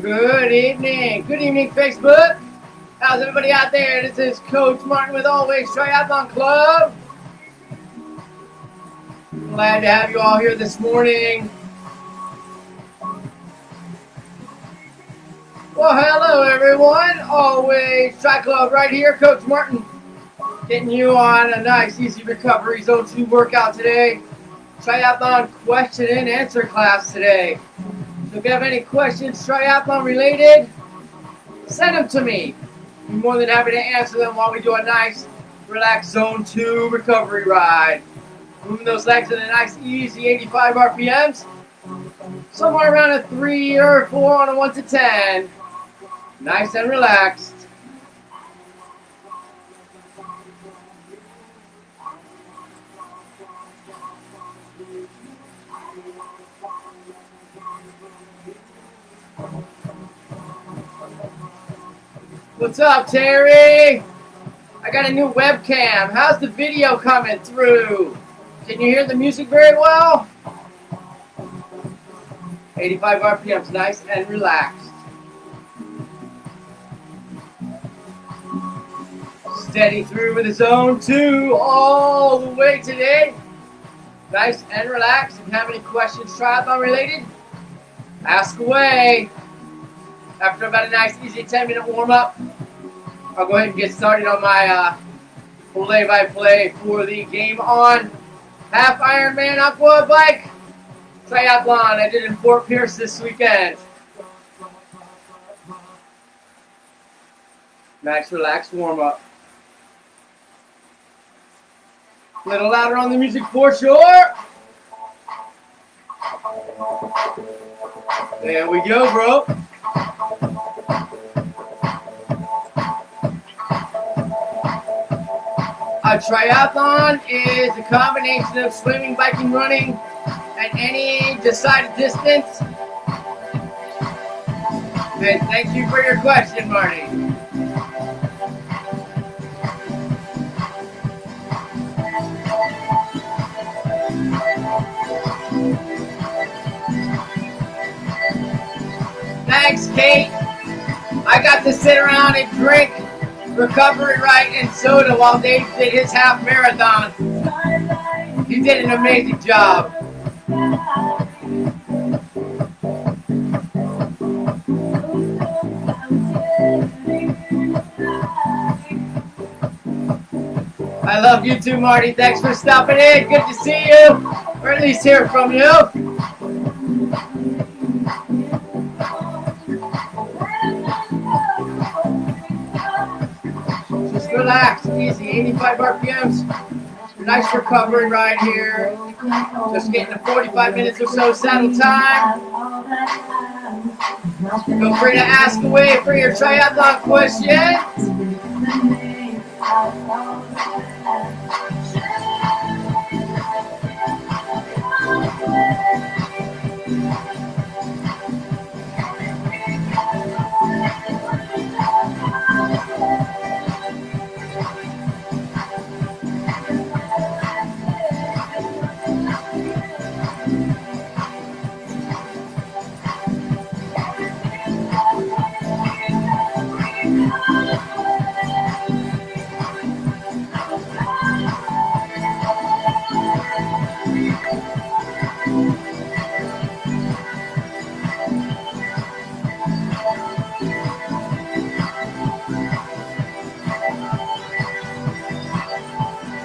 Good evening. Good evening, Facebook. How's everybody out there? This is Coach Martin with Always Triathlon Club. Glad to have you all here this morning. Well, hello, everyone. Always Tri Club right here. Coach Martin getting you on a nice, easy recovery Zone 2 workout today. Triathlon question and answer class today. So if you have any questions triathlon related, send them to me. I'm more than happy to answer them while we do a nice, relaxed Zone 2 recovery ride. Moving those legs at a nice, easy 85 RPMs. Somewhere around a 3 or 4 on a 1 to 10. Nice and relaxed. What's up, Terry? I got a new webcam. How's the video coming through? Can you hear the music very well? 85 RPMs, nice and relaxed. Steady through with the Zone 2 all the way today. Nice and relaxed. If you have any questions triathlon related, ask away. After about a nice, easy 10-minute warm-up, I'll go ahead and get started on my play-by-play for the Game On Half Ironman Aquabike Triathlon I did in Fort Pierce this weekend. Nice, relaxed warm-up. A little louder on the music for sure. There we go, bro. A triathlon is a combination of swimming, biking, running at any decided distance. And thank you for your question, Marty. Thanks, Kate. I got to sit around and drink recovery right and soda while Dave did his half marathon. He did an amazing job. I love you too, Marty. Thanks for stopping in. Good to see you, or at least hear from you. Just relax, easy, 85 RPMs. Nice recovery right here. Just getting to 45 minutes or so saddle time. Feel free to ask away for your triathlon questions.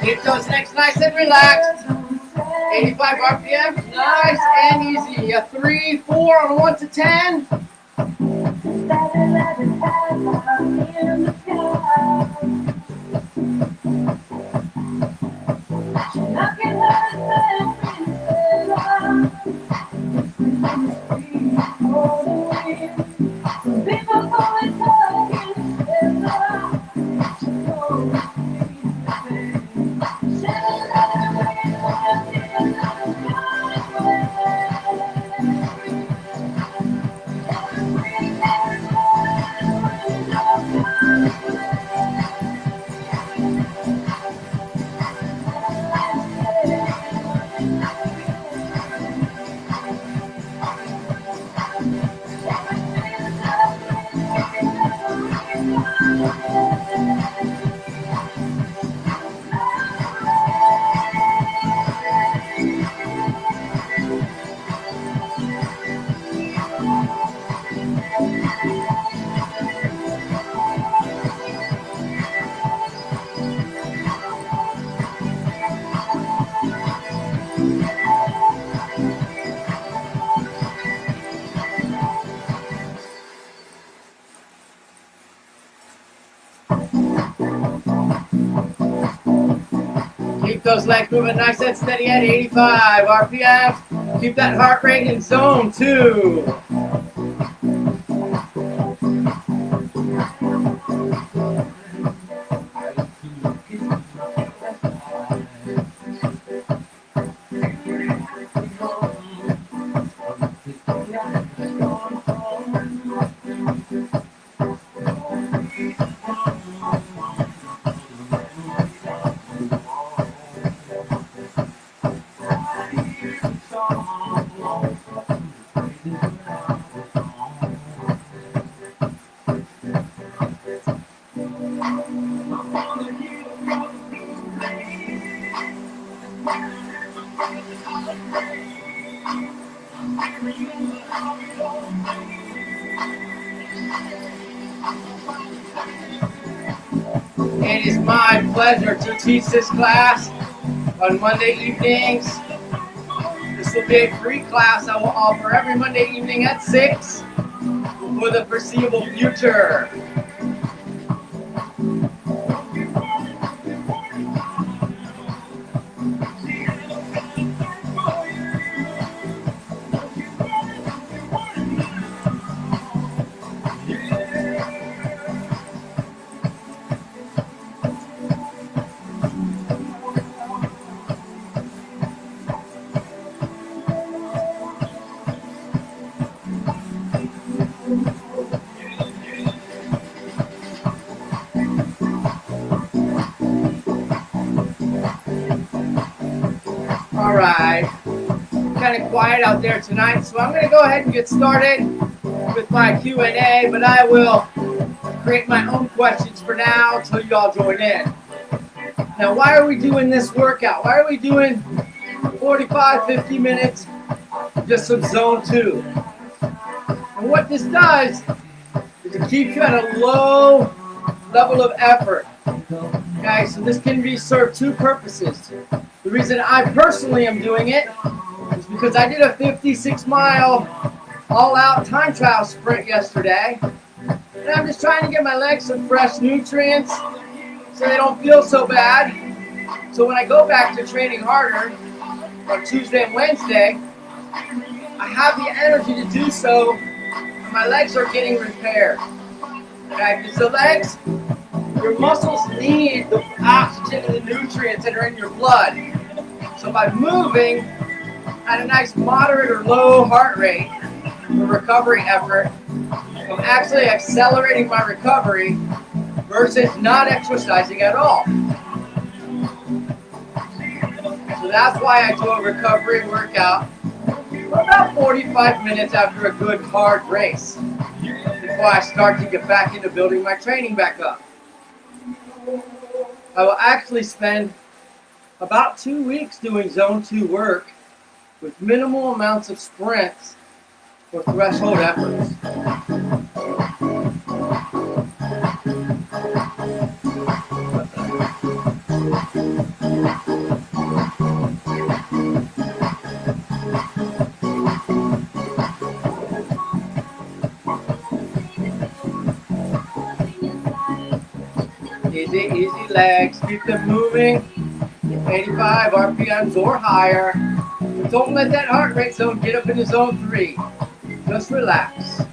Keep those legs nice and relaxed. 85 RPM, nice and easy. A 3, 4 on a 1 to 10. Keep those legs moving nice and steady at 85 RPMs. Keep that heart rate in zone 2. It is my pleasure to teach this class on Monday evenings. This will be a free class I will offer every Monday evening at 6 for the foreseeable future. Alright, kind of quiet out there tonight, so I'm going to go ahead and get started with my Q&A, but I will create my own questions for now until you all join in. Now, why are we doing this workout? Why are we doing 45, 50 minutes just of zone 2? And what this does is it keeps you at a low level of effort. Okay, so this can serve two purposes. The reason I personally am doing it is because I did a 56-mile all-out time trial sprint yesterday, and I'm just trying to get my legs some fresh nutrients so they don't feel so bad. So when I go back to training harder on Tuesday and Wednesday, I have the energy to do so, and my legs are getting repaired. Okay, because the legs, your muscles need the oxygen and the nutrients that are in your blood. So by moving at a nice moderate or low heart rate for recovery effort, I'm actually accelerating my recovery versus not exercising at all. So that's why I do a recovery workout for about 45 minutes after a good hard race before I start to get back into building my training back up. I will actually spend about 2 weeks doing zone 2 work with minimal amounts of sprints for threshold efforts. Easy legs, keep them moving, 85 RPMs or higher. But don't let that heart rate zone get up into zone 3. Just relax.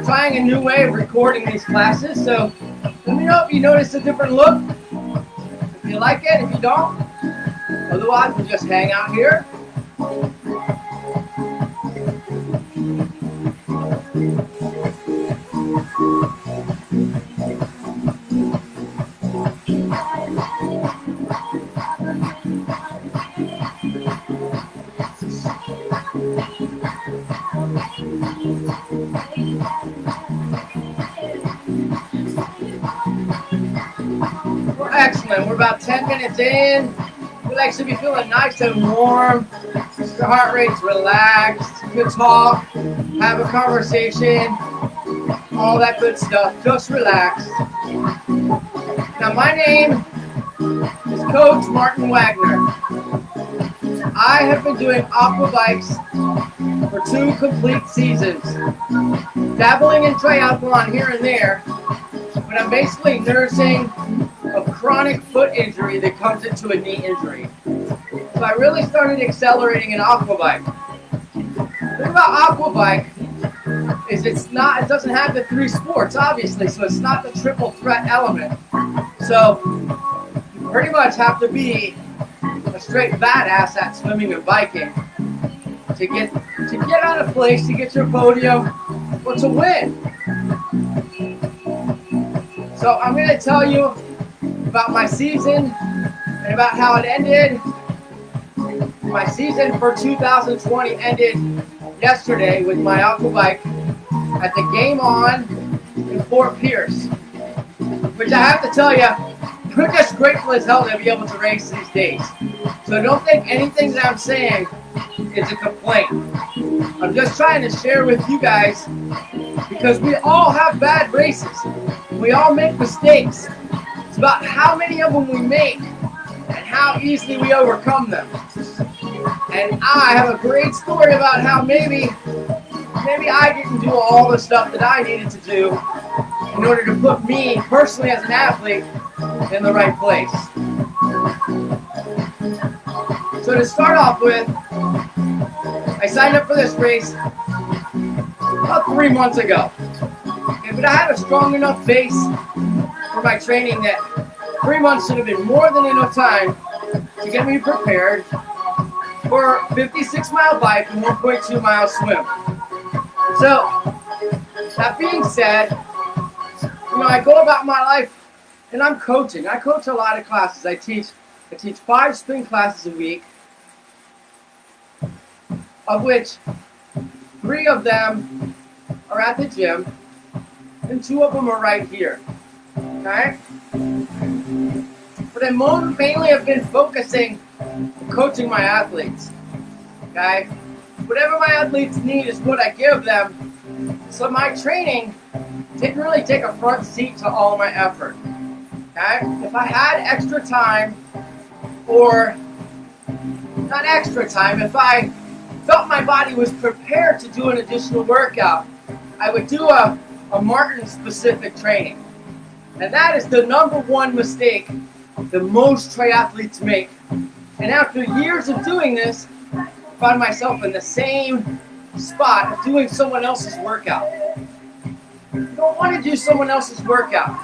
Trying a new way of recording these classes, so let me know if you notice a different look. If you like it, if you don't. Otherwise, we'll just hang out here. Excellent. We're about 10 minutes in. We like to be feeling nice and warm. Your heart rate's relaxed. You can talk, have a conversation, all that good stuff. Just relax. Now, my name is Coach Martin Wagner. I have been doing Aquabikes for 2 complete seasons, dabbling in triathlon here and there, but I'm basically nursing a chronic foot injury that comes into a knee injury. So I really started accelerating in Aquabike. The thing about Aquabike is it doesn't have the 3 sports, obviously, so it's not the triple threat element. So you pretty much have to be a straight badass at swimming and biking to get on a place, to get your podium, or to win. So I'm going to tell you about my season and about how it ended. My season for 2020 ended yesterday with my Aquabike at the Game On in Fort Pierce, which I have to tell you, we're just grateful as hell to be able to race these days. So don't think anything that I'm saying is a complaint. I'm just trying to share with you guys because we all have bad races. We all make mistakes. It's about how many of them we make and how easily we overcome them. And I have a great story about how maybe I didn't do all the stuff that I needed to do in order to put me personally as an athlete in the right place. So to start off with, I signed up for this race about 3 months ago. Okay, but I had a strong enough base for my training that 3 months should have been more than enough time to get me prepared for a 56-mile bike and 1.2-mile swim. So, that being said, I go about my life and I'm coaching. I coach a lot of classes. I teach 5 spin classes a week, of which 3 of them are at the gym and 2 of them are right here. Okay? But I mainly have been focusing on coaching my athletes. Okay? Whatever my athletes need is what I give them. So my training didn't really take a front seat to all my effort. Okay? If I had extra time, or not extra time, if I felt my body was prepared to do an additional workout, I would do a Martin-specific training. And that is the #1 mistake that most triathletes make. And after years of doing this, I found myself in the same spot of doing someone else's workout. You don't want to do someone else's workout.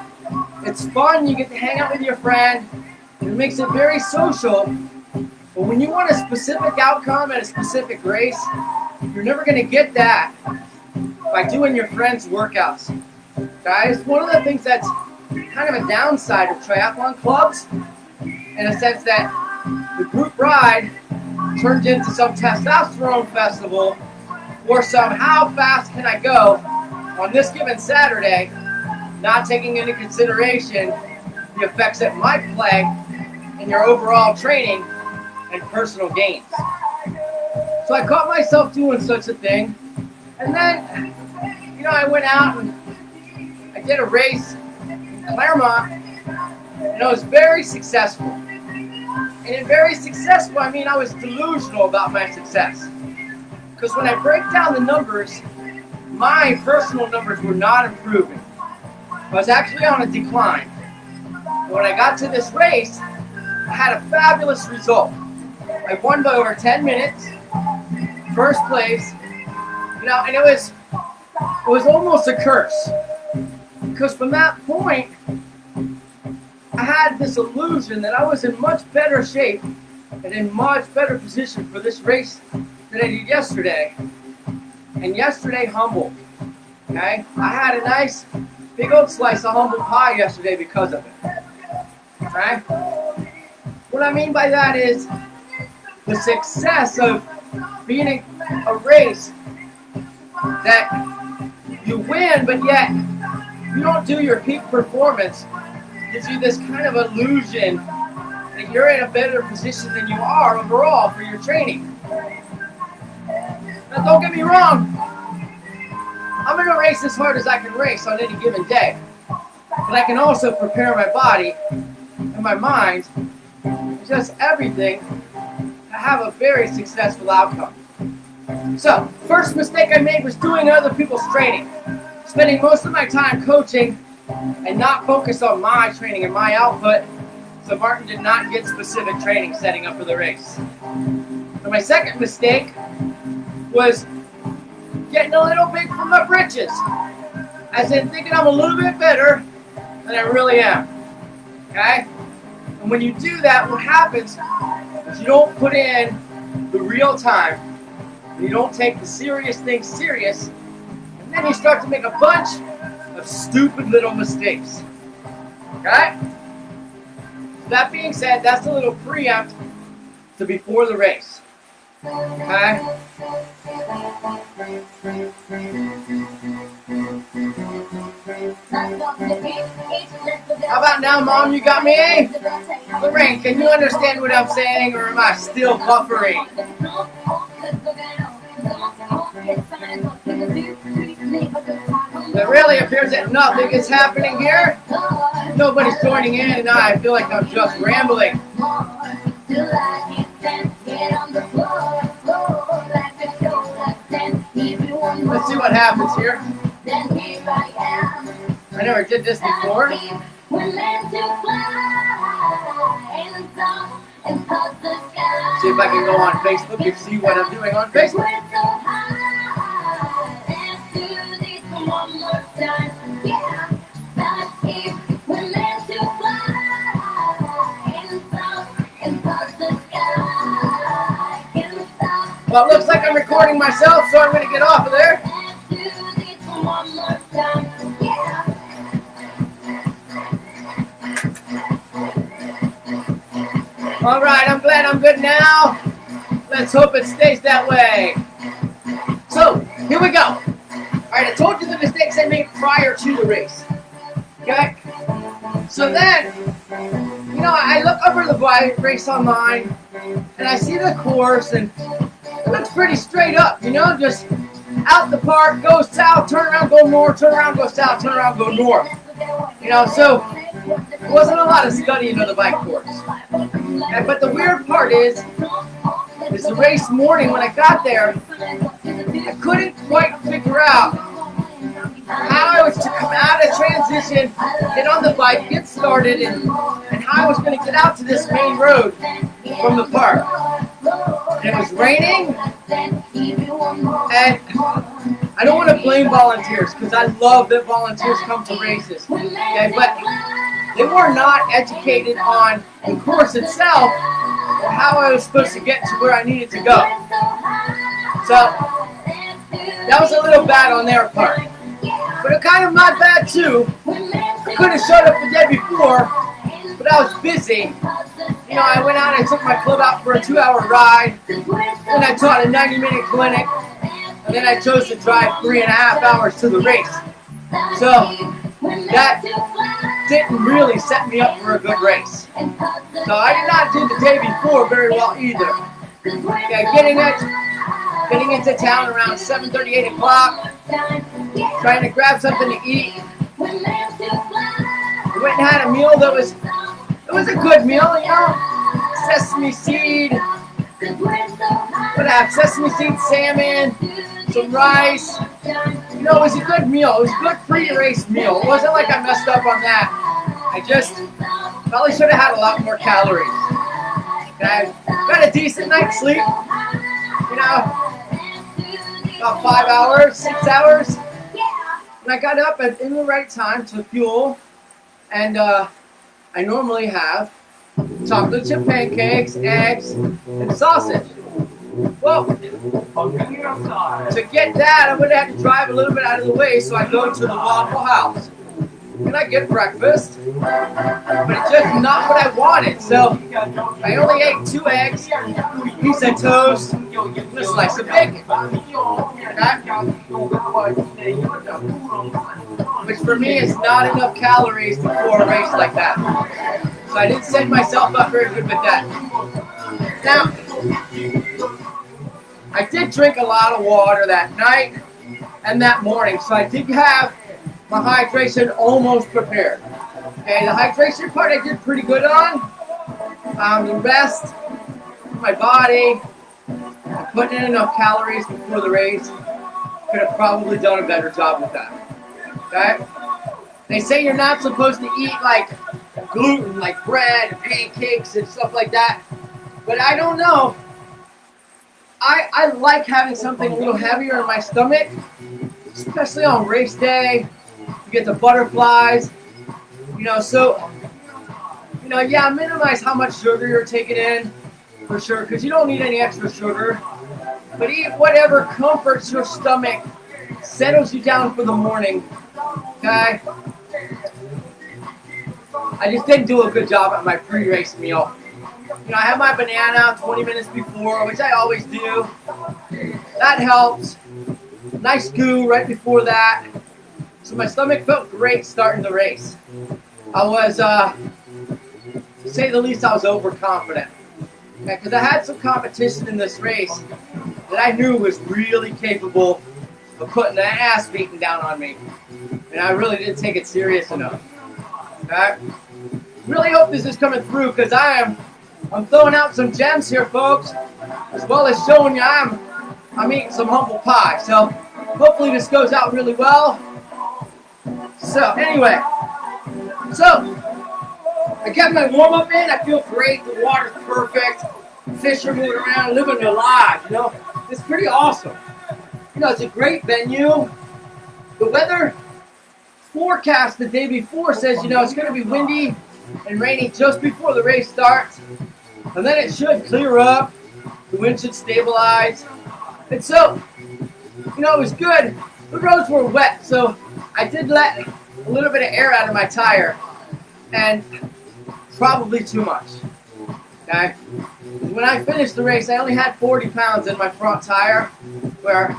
It's fun, you get to hang out with your friend, it makes it very social. But when you want a specific outcome at a specific race, you're never going to get that by doing your friends' workouts. Guys, one of the things that's kind of a downside of triathlon clubs, in a sense that the group ride turns into some testosterone festival, or some how fast can I go on this given Saturday, not taking into consideration the effects it might play in your overall training and personal gains. So I caught myself doing such a thing, and then, I went out and I did a race in Claremont, and I was very successful. And in very successful, I mean I was delusional about my success. Because when I break down the numbers, my personal numbers were not improving. I was actually on a decline. But when I got to this race, I had a fabulous result. I won by over 10 minutes, first place, and it was almost a curse. Because from that point, I had this illusion that I was in much better shape and in much better position for this race than I did yesterday. And yesterday humbled. Okay? I had a nice big old slice of humble pie yesterday because of it. Okay? What I mean by that is the success of being a race that you win, but yet you don't do your peak performance, gives you this kind of illusion that you're in a better position than you are overall for your training. Now, don't get me wrong. I'm going to race as hard as I can race on any given day. But I can also prepare my body and my mind, just everything, to have a very successful outcome. So, first mistake I made was doing other people's training. Spending most of my time coaching and not focus on my training and my output, so Martin did not get specific training setting up for the race. And my second mistake was getting a little big from my britches, as in thinking I'm a little bit better than I really am. Okay? And when you do that, what happens is you don't put in the real time, you don't take the serious things serious, and then you start to make a bunch of stupid little mistakes. Okay? That being said, that's a little preempt to before the race. Okay? How about now, Mom? You got me? Lorraine, can you understand what I'm saying, or am I still buffering? It really appears that nothing is happening here. Nobody's joining in, and I feel like I'm just rambling. Let's see what happens here. I never did this before. See if I can go on Facebook and see what I'm doing on Facebook. Well, it looks like I'm recording myself, so I'm going to get off of there. All right, I'm glad I'm good now. Let's hope it stays that way. So, here we go. All right, I told you the mistakes I made prior to the race. Okay? So then, you know, I look over the race online, and I see the course, and it looks pretty straight up, you know, just out the park, go south, turn around, go north, turn around, go south, turn around, go north. You know, so there wasn't a lot of studying of the bike course. But the weird part is the race morning when I got there, I couldn't quite figure out how I was to come out of transition, get on the bike, get started, and how I was going to get out to this main road from the park. And it was raining, and I don't want to blame volunteers because I love that volunteers come to races. Okay, but they were not educated on the course itself or how I was supposed to get to where I needed to go. So that was a little bad on their part. But it kind of my bad too. I could have showed up the day before, but I was busy. You know, I went out and I took my club out for a 2-hour ride. Then I taught a 90-minute clinic. And then I chose to drive 3.5 hours to the race. So that didn't really set me up for a good race. So I did not do the day before very well either. Yeah, getting into town around 7:30, 8 o'clock, trying to grab something to eat. I went and had a meal that was a good meal, you know, sesame seed, sesame seed salmon, some rice. You know, it was a good meal. It was a good pre-race meal. It wasn't like I messed up on that. I just probably should have had a lot more calories. I got a decent night's sleep, you know, about 5 hours, 6 hours. And I got up in the right time to fuel, and I normally have chocolate chip pancakes, eggs, and sausage. Well, to get that, I'm going to have to drive a little bit out of the way, so I go to the Waffle House. And I get breakfast, but it's just not what I wanted. So I only ate 2 eggs, a piece of toast, and a slice of bacon. Which for me is not enough calories before a race like that. So So I didn't set myself up very good with that. Now, I did drink a lot of water that night and that morning, so I did have my hydration almost prepared. Okay, the hydration part I did pretty good on. The rest, my body, putting in enough calories before the race, could have probably done a better job with that. Okay? They say you're not supposed to eat like gluten, like bread, and pancakes, and stuff like that. But I don't know. I like having something a little heavier in my stomach, especially on race day. You get the butterflies, so, yeah, minimize how much sugar you're taking in, for sure, because you don't need any extra sugar. But eat whatever comforts your stomach, settles you down for the morning, okay? I just didn't do a good job at my pre-race meal. I had my banana 20 minutes before, which I always do. That helped. Nice goo right before that. So my stomach felt great starting the race. I was, to say the least, I was overconfident. Because I had some competition in this race that I knew was really capable of putting the ass beating down on me. And I really didn't take it serious enough. Okay? Really hope this is coming through, because I'm throwing out some gems here, folks, as well as showing you I'm eating some humble pie. So hopefully this goes out really well. So anyway, I got my warm-up in. I feel great. The water's perfect. Fish are moving around, living their lives. It's pretty awesome. It's a great venue. The weather forecast the day before says, it's going to be windy and rainy just before the race starts. And then it should clear up. The wind should stabilize. And so, it was good. The roads were wet, so I did let a little bit of air out of my tire. And probably too much. Okay? When I finished the race, I only had 40 pounds in my front tire, where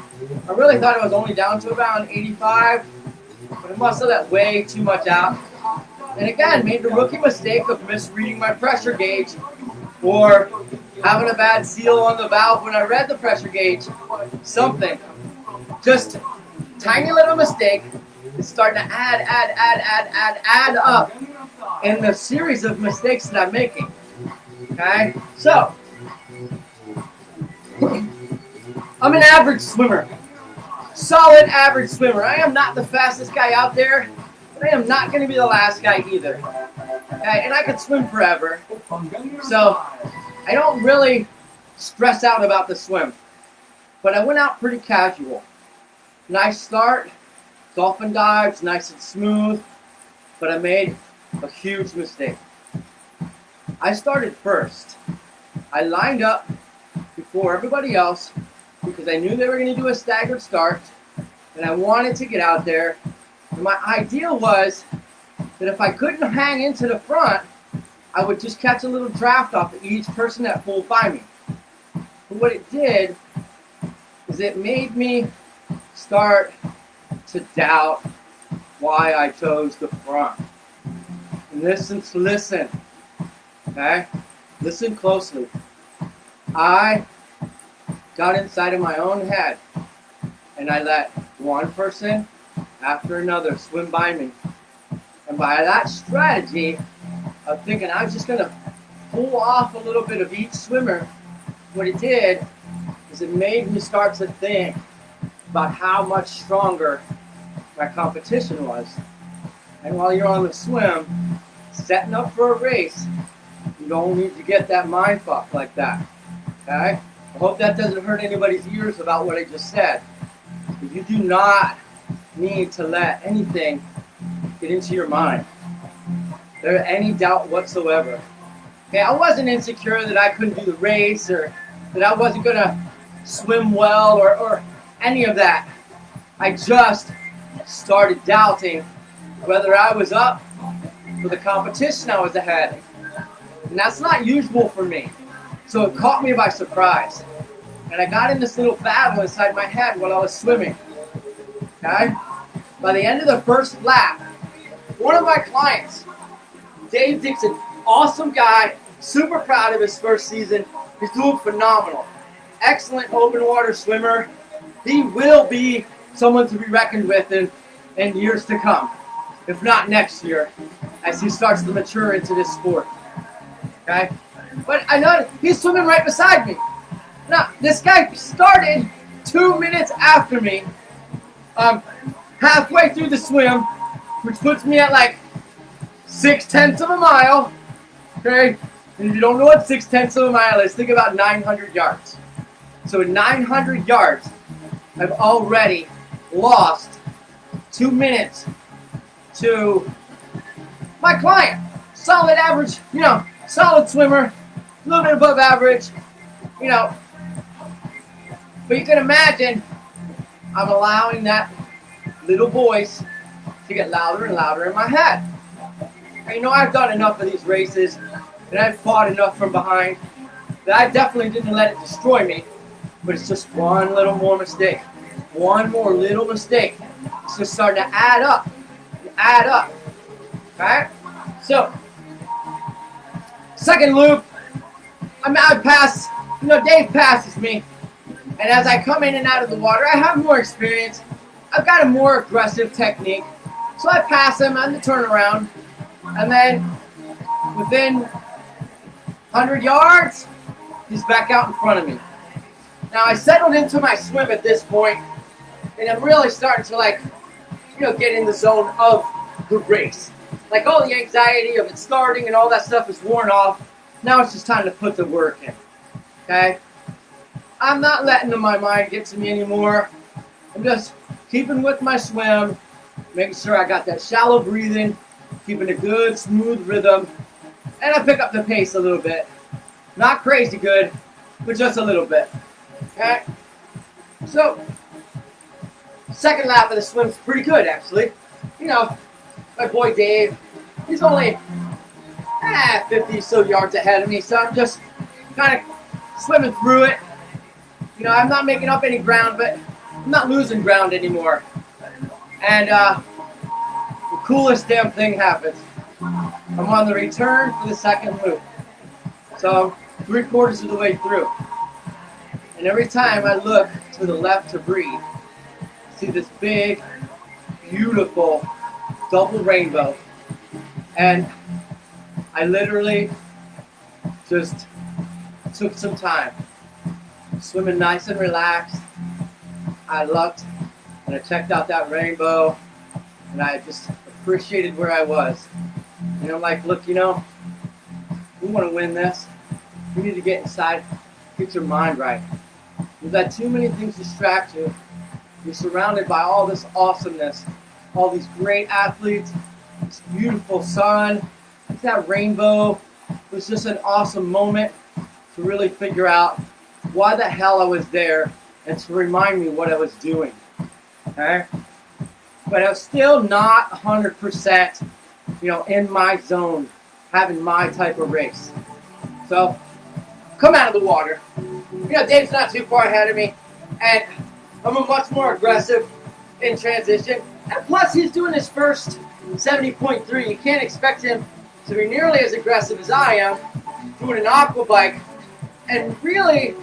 I really thought it was only down to about 85. But I must have let way too much out. And again, made the rookie mistake of misreading my pressure gauge, or having a bad seal on the valve when I read the pressure gauge. Something. Just tiny little mistake is starting to add up in the series of mistakes that I'm making. Okay? So, I'm an average swimmer. Solid average swimmer. I am not the fastest guy out there, but I am not going to be the last guy either. Okay? And I could swim forever. So, I don't really stress out about the swim. But I went out pretty casual. Nice start. Dolphin dives, nice and smooth. But I made a huge mistake. I started first. I lined up before everybody else because I knew they were going to do a staggered start, and I wanted to get out there. And my idea was that if I couldn't hang into the front, I would just catch a little draft off of each person that pulled by me. But what it did is it made me start to doubt why I chose the front. And listen, okay? Listen closely. I got inside of my own head, and I let one person after another swim by me. And by that strategy of thinking I was just going to pull off a little bit of each swimmer, what it did is it made me start to think about how much stronger my competition was. And while you're on the swim, setting up for a race, you don't need to get that mind fuck like that. Okay? I hope that doesn't hurt anybody's ears about what I just said. But you do not need to let anything get into your mind. There any doubt whatsoever. Okay, I wasn't insecure that I couldn't do the race or that I wasn't going to swim well or any of that. I just started doubting whether I was up for the competition I was ahead. And that's not usual for me. So it caught me by surprise. And I got in this little battle inside my head while I was swimming. Okay? By the end of the first lap, one of my clients, Dave Dixon, awesome guy, super proud of his first season. He's doing phenomenal. Excellent open water swimmer. He will be someone to be reckoned with in years to come, if not next year, as he starts to mature into this sport. Okay? But I know he's swimming right beside me. Now, this guy started 2 minutes after me, halfway through the swim, which puts me at like 6/10 of a mile. Okay? And if you don't know what 6/10 of a mile is, think about 900 yards. So in 900 yards, I've already lost 2 minutes to my client. Solid average, solid swimmer, a little bit above average, But you can imagine I'm allowing that little voice to get louder and louder in my head. And I've done enough of these races, and I've fought enough from behind that I definitely didn't let it destroy me. But it's just one little more mistake. One more little mistake. It's just starting to add up. Alright? So, second loop, I pass, Dave passes me. And as I come in and out of the water, I have more experience. I've got a more aggressive technique. So I pass him on the turnaround. And then, within 100 yards, he's back out in front of me. Now, I settled into my swim at this point, and I'm really starting to, get in the zone of the race. Like, all the anxiety of it starting and all that stuff is worn off. Now it's just time to put the work in, okay? I'm not letting my mind get to me anymore. I'm just keeping with my swim, making sure I got that shallow breathing, keeping a good, smooth rhythm, and I pick up the pace a little bit. Not crazy good, but just a little bit. Okay, so second lap of the swim's pretty good, actually. My boy Dave, he's only 50 so yards ahead of me, so I'm just kind of swimming through it. I'm not making up any ground, but I'm not losing ground anymore. And the coolest damn thing happens. I'm on the return for the second loop. So I'm 3/4 of the way through. And every time I look to the left to breathe, I see this big, beautiful double rainbow. And I literally just took some time, swimming nice and relaxed. I looked and I checked out that rainbow, and I just appreciated where I was. And I'm like, look, we want to win this. You need to get inside, get your mind right. You've got too many things distract you. You're surrounded by all this awesomeness, all these great athletes, this beautiful sun, that rainbow. It was just an awesome moment to really figure out why the hell I was there and to remind me what I was doing. Okay? But I was still not 100%, in my zone, having my type of race. So, come out of the water. Dave's not too far ahead of me, and I'm a much more aggressive in transition. And plus, he's doing his first 70.3. You can't expect him to be nearly as aggressive as I am doing an aquabike, and really,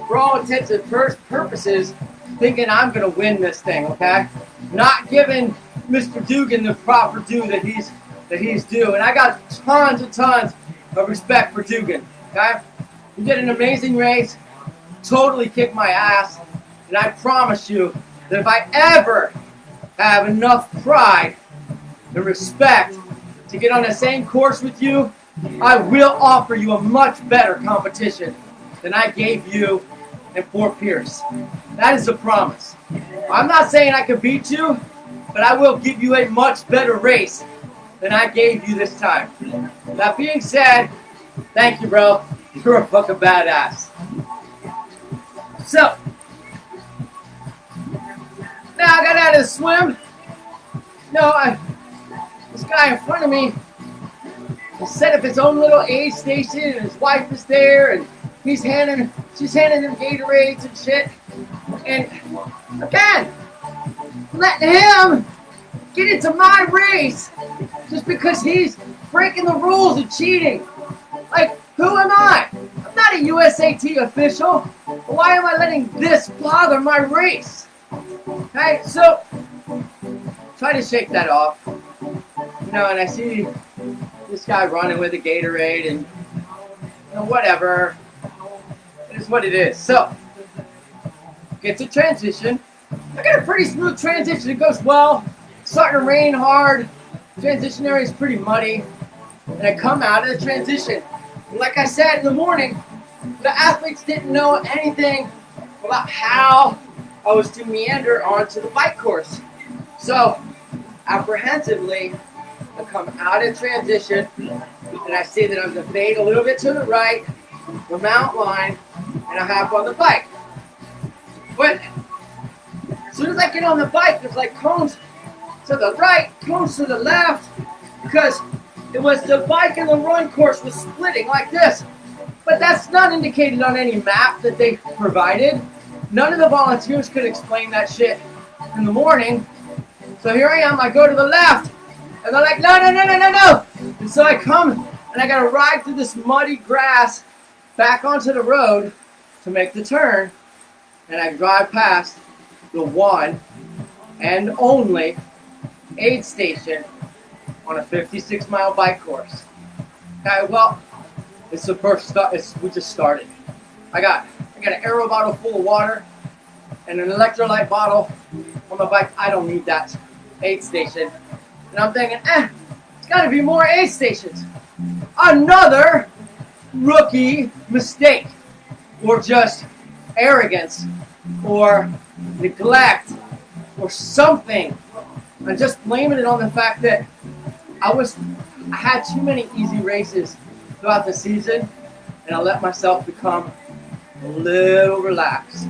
for all intents and purposes, thinking I'm going to win this thing, okay? Not giving Mr. Dugan the proper due that he's due. And I got tons and tons of respect for Dugan, okay? He did an amazing race, totally kicked my ass, and I promise you that if I ever have enough pride and respect to get on the same course with you, I will offer you a much better competition than I gave you and Fort Pierce. That is a promise. I'm not saying I can beat you, but I will give you a much better race than I gave you this time. That being said, thank you, bro. You're a fucking badass. So, now I got out of the swim. This guy in front of me set up his own little aid station, and his wife is there, and she's handing him Gatorades and shit. And again, letting him get into my race just because he's breaking the rules and cheating. Like, who am I? I'm not a USAT official. Why am I letting this bother my race? Okay, so try to shake that off. You know, and I see this guy running with a Gatorade and, you know, whatever. It is what it is. So, get to transition. I got a pretty smooth transition. It goes well. It's starting to rain hard. Transition area is pretty muddy. And I come out of the transition. And like I said in the morning, the athletes didn't know anything about how I was to meander onto the bike course. So, apprehensively, I come out of transition, and I see that I'm going to fade a little bit to the right, the mount line, and I hop on the bike. But as soon as I get on the bike, there's like cones to the right, cones to the left, because it was the bike and the run course was splitting like this. But that's not indicated on any map that they provided. None of the volunteers could explain that shit in the morning. So here I am, I go to the left, and they're like, no. And so I come, and I gotta ride through this muddy grass back onto the road to make the turn, and I drive past the one and only aid station on a 56-mile bike course. Okay, well, it's the first start. We just started. I got an Aero bottle full of water and an electrolyte bottle on my bike. I don't need that aid station. And I'm thinking, it's got to be more aid stations. Another rookie mistake, or just arrogance, or neglect, or something. I'm just blaming it on the fact that I had too many easy races throughout the season, and I let myself become a little relaxed,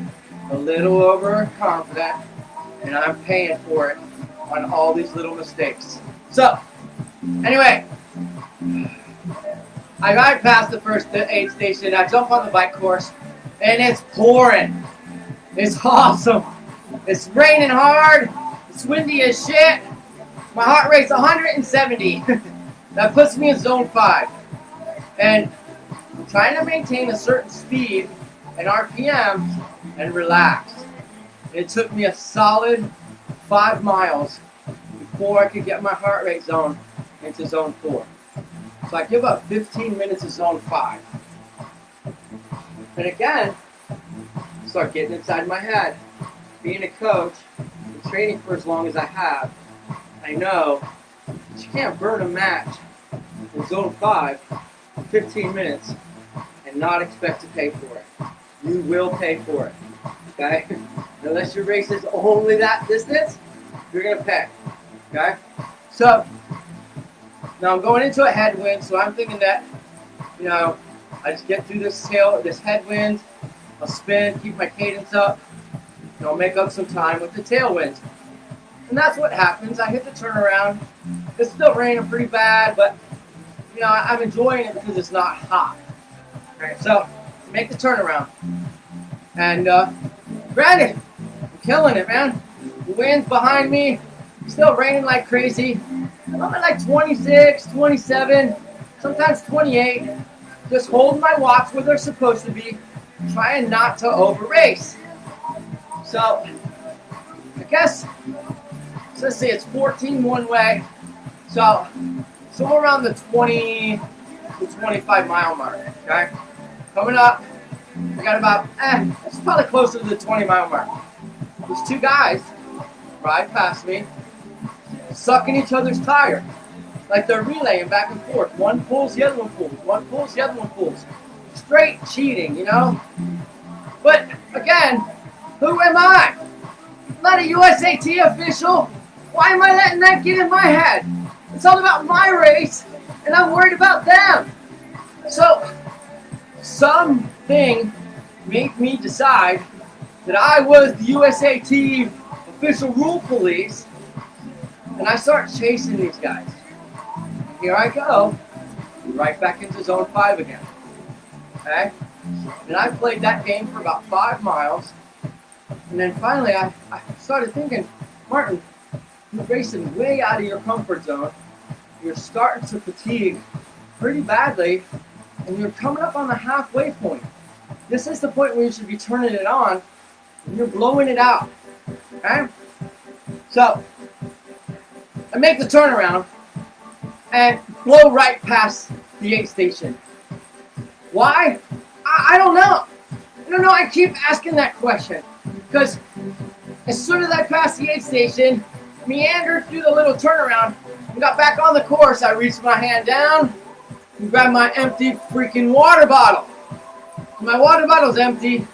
a little overconfident, and I'm paying for it on all these little mistakes. So, anyway, I ride past the first aid station, I jump on the bike course, and it's pouring. It's awesome. It's raining hard, it's windy as shit. My heart rate's 170. That puts me in zone 5. And I'm trying to maintain a certain speed and RPM and relax. It took me a solid 5 miles before I could get my heart rate zone into zone 4. So I give up 15 minutes of zone 5. And again, start getting inside my head. Being a coach and training for as long as I have, I know that you can't burn a match in zone 5 for 15 minutes and not expect to pay for it. You will pay for it. Okay? Unless your race is only that distance, you're going to pay. Okay? So, now I'm going into a headwind, so I'm thinking that, you know, I just get through this headwind, I'll spin, keep my cadence up, and I'll make up some time with the tailwind. And that's what happens. I hit the turnaround. It's still raining pretty bad, but, you know, I'm enjoying it because it's not hot. Okay, so, make the turnaround. And, granted, I'm killing it, man. The wind's behind me. Still raining like crazy. I'm at like 26, 27, sometimes 28. Just holding my watch where they're supposed to be. Trying not to over-race. So, I guess, so let's see, it's 14 one way. So somewhere around the 20 to 25 mile mark, okay? Coming up, I got about, it's probably closer to the 20 mile mark. There's 2 guys ride past me, sucking each other's tire. Like they're relaying back and forth. One pulls, the other one pulls. One pulls, the other one pulls. Straight cheating, you know? But, again, who am I? I'm not a USAT official. Why am I letting that get in my head? It's all about my race, and I'm worried about them. So, something made me decide that I was the USAT official rule police, and I start chasing these guys. Here I go, right back into zone 5 again. Okay? And I played that game for about 5 miles, and then finally I started thinking, Martin, you're racing way out of your comfort zone. you're starting to fatigue pretty badly, and you're coming up on the halfway point. This is the point where you should be turning it on, and you're blowing it out. Okay? So, I make the turnaround and blow right past the aid station. Why? I don't know. I don't know. I keep asking that question. Because as soon as I passed the aid station, meandered through the little turnaround, and got back on the course, I reached my hand down and grabbed my empty freaking water bottle. My water bottle's empty.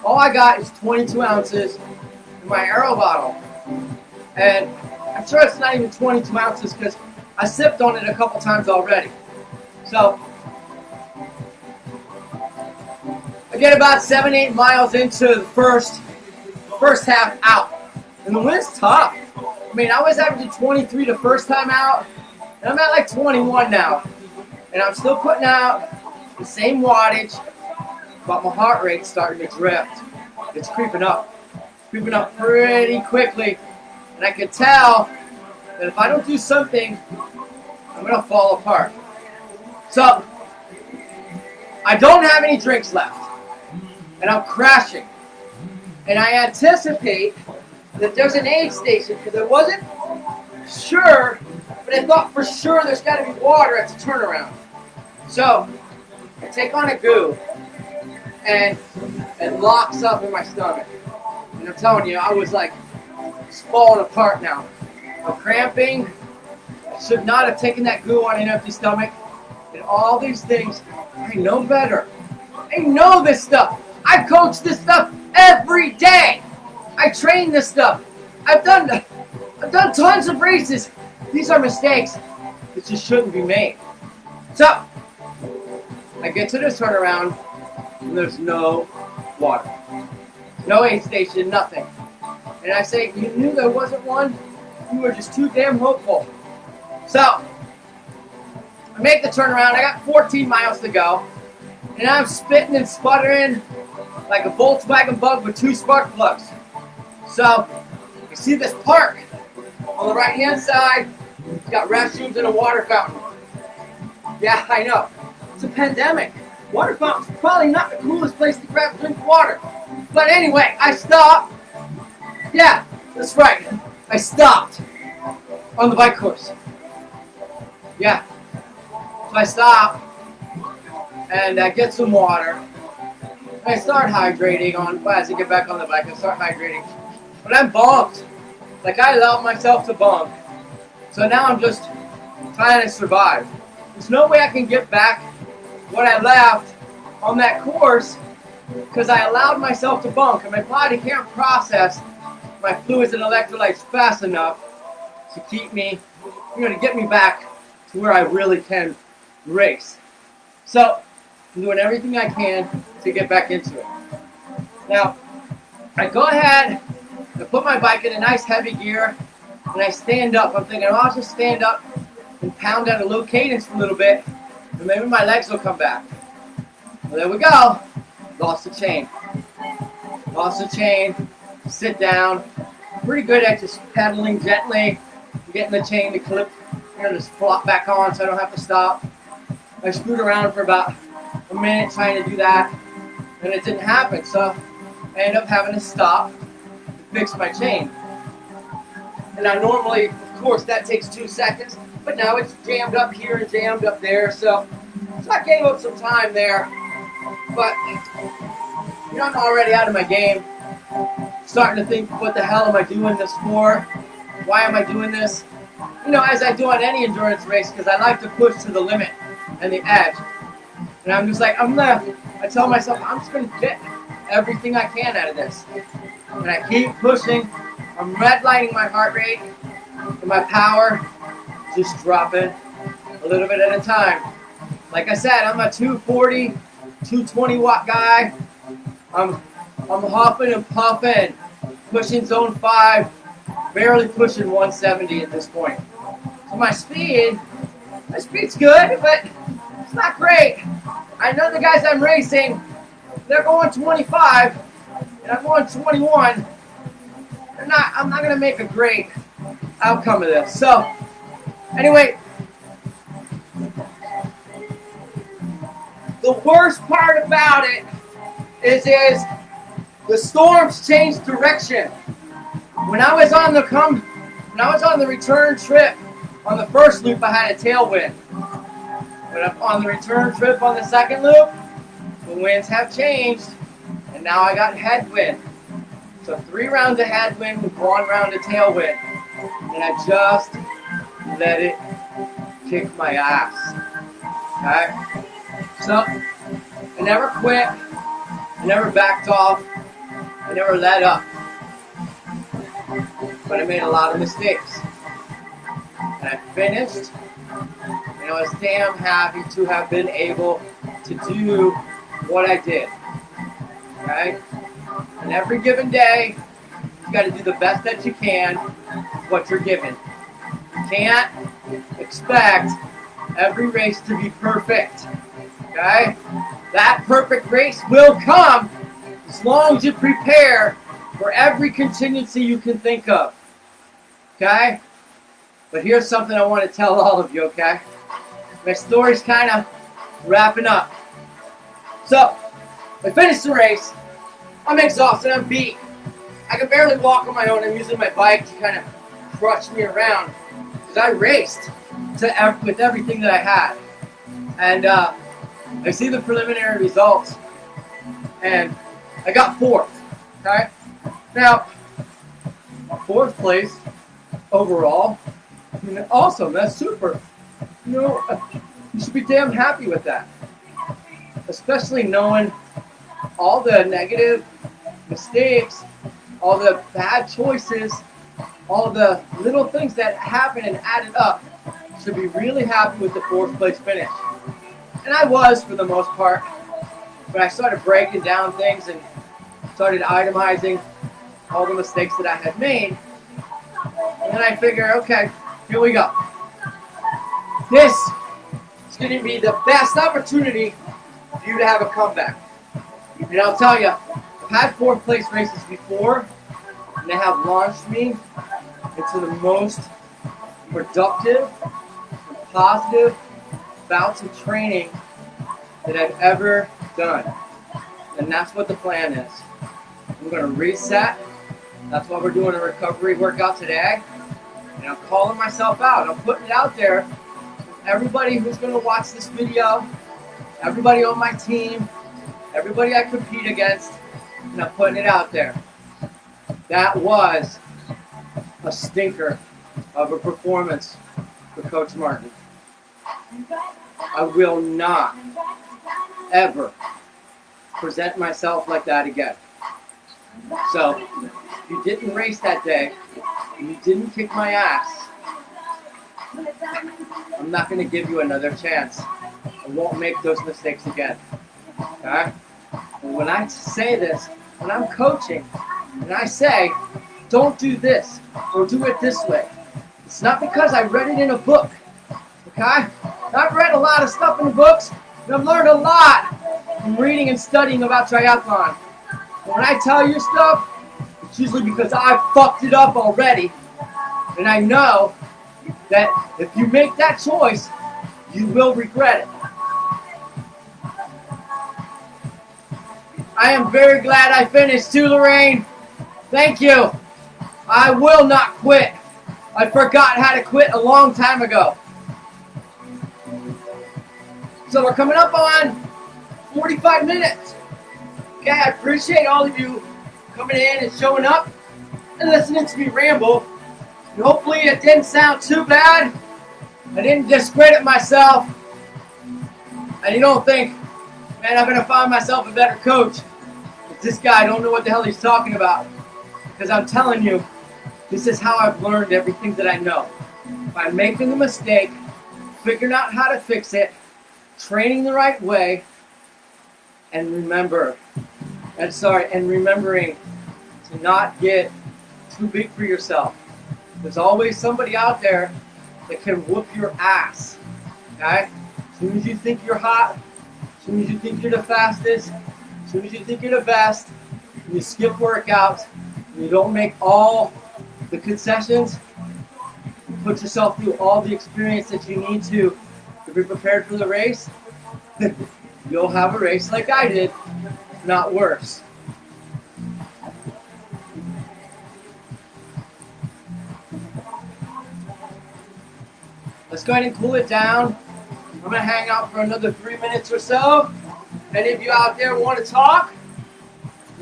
All I got is 22 ounces in my Aero bottle. And I'm sure it's not even 22 ounces because I sipped on it a couple times already. So, I get about 7-8 miles into the first half out. And the wind's tough. I mean, I was averaging 23 the first time out, and I'm at like 21 now. And I'm still putting out the same wattage, but my heart rate's starting to drift. It's creeping up pretty quickly. And I can tell that if I don't do something, I'm going to fall apart. So, I don't have any drinks left. And I'm crashing. And I anticipate that there's an aid station because I wasn't sure, but I thought for sure there's got to be water at the turnaround. So, I take on a goo, and it locks up in my stomach. And I'm telling you, I was like, it's falling apart now. I'm cramping. I should not have taken that goo on an empty stomach. And all these things, I know better. I know this stuff. I coach this stuff every day. I train this stuff. I've done tons of races. These are mistakes that just shouldn't be made. So, I get to this turnaround, and there's no water. No aid station, nothing. And I say, you knew there wasn't one? You were just too damn hopeful. So, I make the turnaround. I got 14 miles to go. And I'm spitting and sputtering like a Volkswagen Bug with 2 spark plugs. So, you see this park on the right-hand side. It's got restrooms and a water fountain. Yeah, I know. It's a pandemic. Water fountain's probably not the coolest place to grab drink water. But anyway, I stopped. Yeah, that's right. I stopped on the bike course. Yeah. So I stop and I get some water. I start hydrating as I get back on the bike. I start hydrating. But I'm bumped. Like I allowed myself to bump. So now I'm just trying to survive. There's no way I can get back what I left on that course because I allowed myself to bunk and my body can't process my fluids and electrolytes fast enough to keep me, to get me back to where I really can race. So I'm doing everything I can to get back into it. Now, I go ahead and put my bike in a nice heavy gear and I stand up. I'm thinking, I'll just stand up and pound at a low cadence for a little bit and maybe my legs will come back. Well, there we go. Lost the chain. Sit down. Pretty good at just pedaling gently, getting the chain to clip, just flop back on so I don't have to stop. I screwed around for about a minute trying to do that, and it didn't happen. So I ended up having to stop to fix my chain. And I normally, of course, that takes 2 seconds, but now it's jammed up here and jammed up there. So I gave up some time there, but I'm already out of my game. Starting to think, what the hell am I doing this for? Why am I doing this? As I do on any endurance race, because I like to push to the limit and the edge. And I'm just like, I tell myself, I'm just going to get everything I can out of this. And I keep pushing. I'm redlining my heart rate and my power, just dropping a little bit at a time. Like I said, I'm a 240, 220 watt guy. I'm huffing and puffing, pushing zone 5, barely pushing 170 at this point. So my speed's good, but it's not great. I know the guys I'm racing, they're going 25, and I'm going 21. I'm not going to make a great outcome of this. So, anyway, the worst part about it is the storms changed direction. When I was on the return trip, on the first loop I had a tailwind. But on the return trip on the second loop, the winds have changed, and now I got headwind. So 3 rounds of headwind with 1 round of tailwind. And I just let it kick my ass. Okay? So, I never quit. I never backed off. I never let up. But I made a lot of mistakes. And I finished. And I was damn happy to have been able to do what I did. Okay? And every given day, you got to do the best that you can with what you're given. You can't expect every race to be perfect. Okay? That perfect race will come as long as you prepare for every contingency you can think of. Okay? But here's something I want to tell all of you, okay? My story's kind of wrapping up. So, I finished the race. I'm exhausted. I'm beat. I can barely walk on my own. I'm using my bike to kind of crush me around because I raced with everything that I had. And I see the preliminary results, and I got 4th. Okay? Now, 4th place overall, I mean, awesome. That's super. You know, you should be damn happy with that. Especially knowing all the negative mistakes, all the bad choices, all the little things that happened and added up. You should be really happy with the 4th place finish. And I was for the most part. But I started breaking down things and started itemizing all the mistakes that I had made. And then I figured, okay, here we go. This is going to be the best opportunity for you to have a comeback. And I'll tell you, I've had 4th place races before, and they have launched me into the most productive and positive bouts of training that I've ever done. And that's what the plan is. I'm going to reset. That's why we're doing a recovery workout today. And I'm calling myself out. I'm putting it out there. Everybody who's going to watch this video, everybody on my team, everybody I compete against, and I'm putting it out there. That was a stinker of a performance for Coach Martin. I will not ever present myself like that again. So, if you didn't race that day, and you didn't kick my ass, I'm not going to give you another chance. I won't make those mistakes again. Okay? And when I say this, when I'm coaching, and I say, don't do this, or do it this way, it's not because I read it in a book. Okay? I've read a lot of stuff in the books, and I've learned a lot from reading and studying about triathlon. But when I tell you stuff, it's usually because I've fucked it up already. And I know that if you make that choice, you will regret it. I am very glad I finished too, Lorraine. Thank you. I will not quit. I forgot how to quit a long time ago. So we're coming up on 45 minutes. Okay, I appreciate all of you coming in and showing up and listening to me ramble. And hopefully it didn't sound too bad. I didn't discredit myself. And you don't think, man, I'm going to find myself a better coach. But this guy, don't know what the hell he's talking about. Because I'm telling you, this is how I've learned everything that I know. By making a mistake, figuring out how to fix it, training the right way, and remembering to not get too big for yourself. There's always somebody out there that can whoop your ass. Okay? As soon as you think you're hot, as soon as you think you're the fastest, as soon as you think you're the best, and you skip workouts, and you don't make all the concessions, you put yourself through all the experience that you need to be prepared for the race, you'll have a race like I did, not worse. Let's go ahead and cool it down. I'm going to hang out for another 3 minutes or so. If any of you out there want to talk,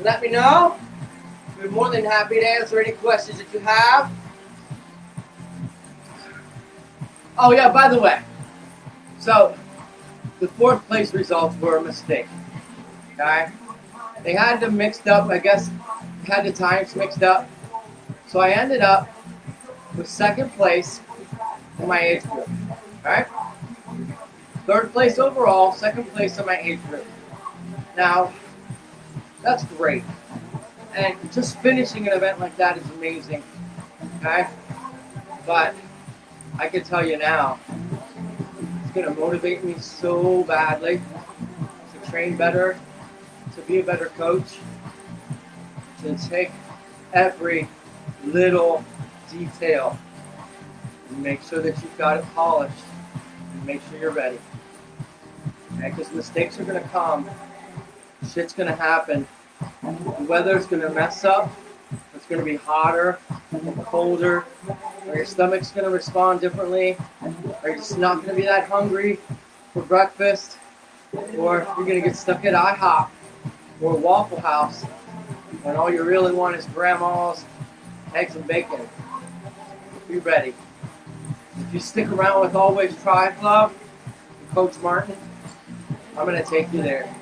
let me know. We're more than happy to answer any questions that you have. Oh yeah, by the way, so the 4th place results were a mistake. Okay? They had them mixed up, I guess, had the times mixed up. So I ended up with 2nd place in my age group. Alright? 3rd place overall, 2nd place in my age group. Now, that's great. And just finishing an event like that is amazing. Okay? But I can tell you now, it's going to motivate me so badly to train better, to be a better coach, to take every little detail and make sure that you've got it polished and make sure you're ready. Okay? Because mistakes are going to come, shit's going to happen, the weather's going to mess up, it's going to be hotter, colder, or your stomach's going to respond differently, or you're just not going to be that hungry for breakfast, or you're going to get stuck at IHOP or Waffle House when all you really want is grandma's eggs and bacon. Be ready. If you stick around with Always Triathlon and Coach Martin, I'm going to take you there.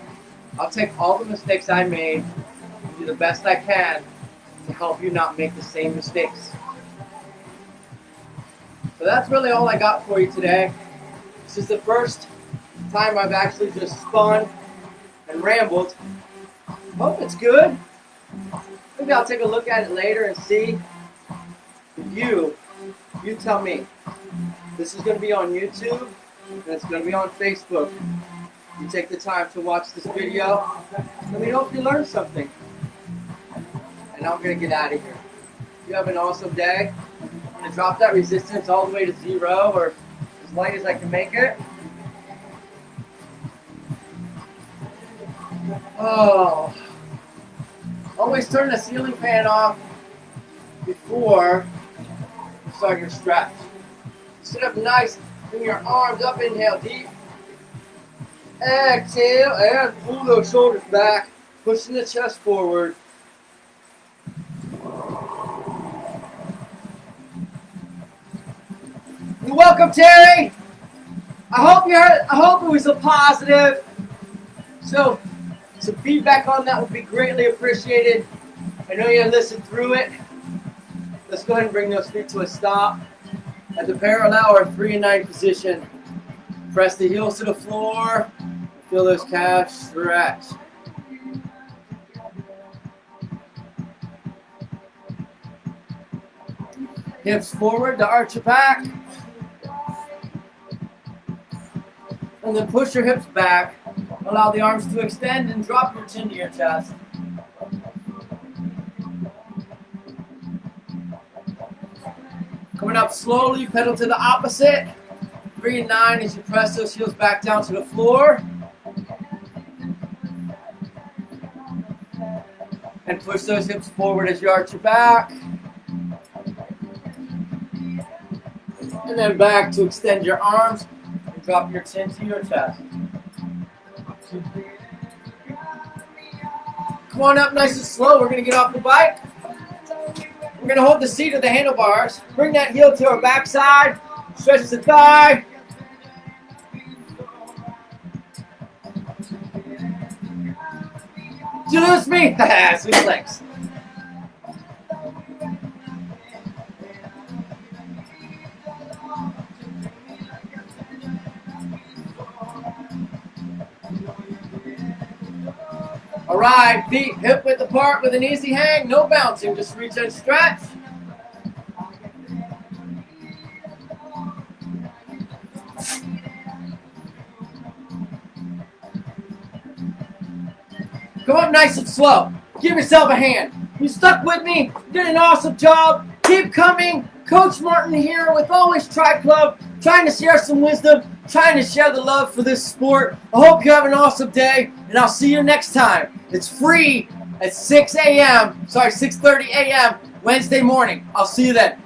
I'll take all the mistakes I made and do the best I can to help you not make the same mistakes. So that's really all I got for you today. This is the first time I've actually just spun and rambled. Hope it's good. Maybe I'll take a look at it later and see. You tell me. This is going to be on YouTube and it's going to be on Facebook. You take the time to watch this video. Let me know if you learned something. And I'm going to get out of here. You have an awesome day. I'm going to drop that resistance all the way to 0 or as light as I can make it. Oh. Always turn the ceiling fan off before you start your stretch. Sit up nice. Bring your arms up. Inhale deep. Exhale and pull those shoulders back. Pushing the chest forward. You're welcome, Terry. I hope it was a positive. So some feedback on that would be greatly appreciated. I know you listened through it. Let's go ahead and bring those feet to a stop. At the parallel or 3 and 9 position. Press the heels to the floor. Feel those calves stretch. Hips forward to arch your back. And then push your hips back. Allow the arms to extend and drop your chin to your chest. Coming up slowly, pedal to the opposite. 3 and 9 as you press those heels back down to the floor. And push those hips forward as you arch your back. And then back to extend your arms and drop your chin to your chest. Come on up nice and slow. We're going to get off the bike. We're going to hold the seat of the handlebars. Bring that heel to our backside. Stretch the thigh. Did you lose me? Sweet legs. All right, feet hip width apart with an easy hang, no bouncing, just reach and stretch. Come up nice and slow. Give yourself a hand. You stuck with me. You did an awesome job. Keep coming. Coach Martin here with Always Tri Club trying to share some wisdom, trying to share the love for this sport. I hope you have an awesome day, and I'll see you next time. It's free at 6:30 a.m. Wednesday morning. I'll see you then.